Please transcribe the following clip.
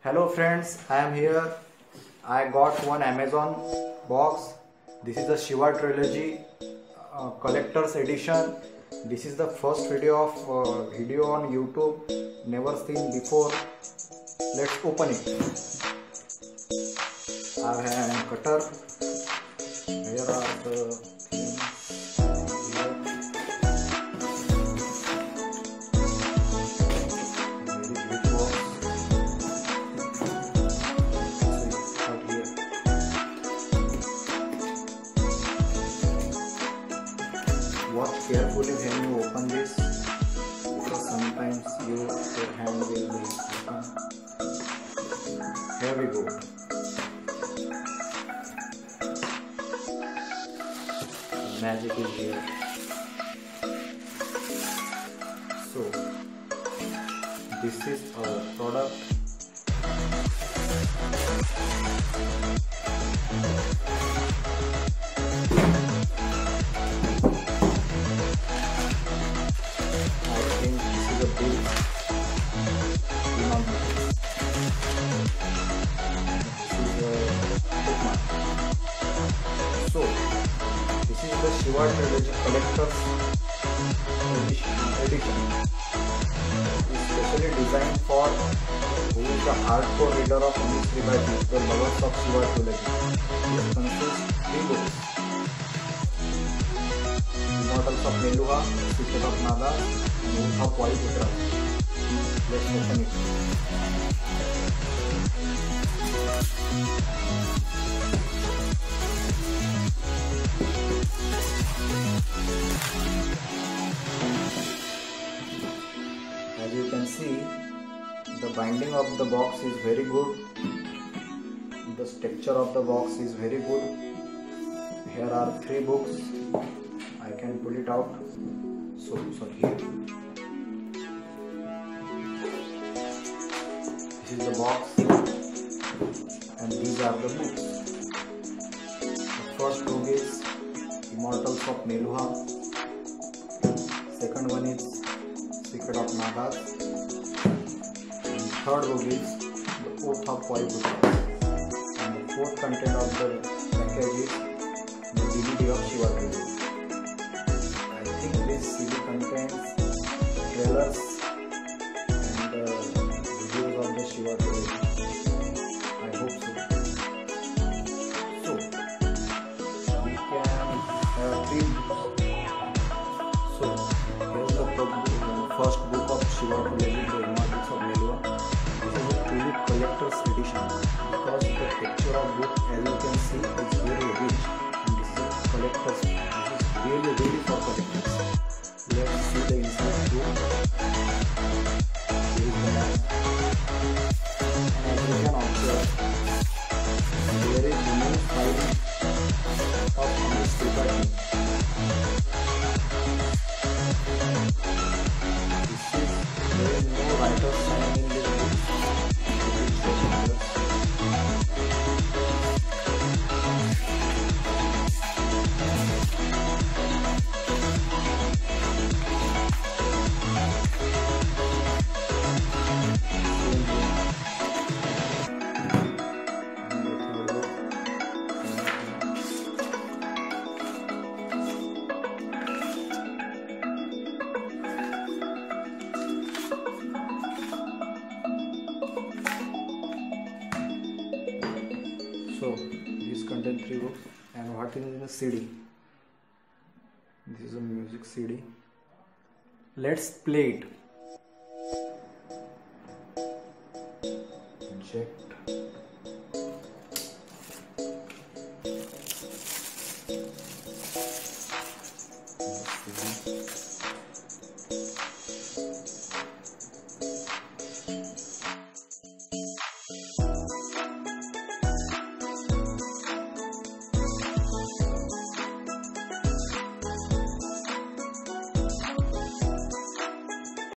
Hello friends, I am here. I got one Amazon box. This is the Shiva Trilogy collector's edition. This is the first video on YouTube, never seen before. Let's open it. I have a hand cutter. Here are the things. Watch carefully when you open this, because sometimes your hand will be open. Here we go. Magic is here. So this is our product. So this is the Shiva Trilogy collector's edition. It is specially designed for who is the hardcore reader of AMISH Trilogy, the lovers of Shiva Trilogy. It consists of 3 books: Immortal of Meluha, Secret of Nagas, and Vayuputras. Let's open it. As you can see, the binding of the box is very good. The structure of the box is very good. Here are 3 books. I can pull it out. So here. This is the box, and these are the books. The first book is Immortal of Meluha. Second one is Secret of Nagas. And third book is the Oath of Vayuputras. And the fourth content of the package is the DVD of Shiva Trilogy. I think this CD contains trailers and videos of the Shiva Trilogy. I hope so. So we can have 3 books. So here's the first book of Shiva Trilogy, the Immortals of Meluha. This is a truly collector's edition because the texture of book, as you can see, is very rich, and this is a collector's. This is really for collectors. Let's see the inside book. Here is the map, and as you can observe, there is no file of AMISH Trilogy. There is no writer's sign in this book. So these contain 3 books. And what is in the CD? This is a music CD. Let's play it. Check.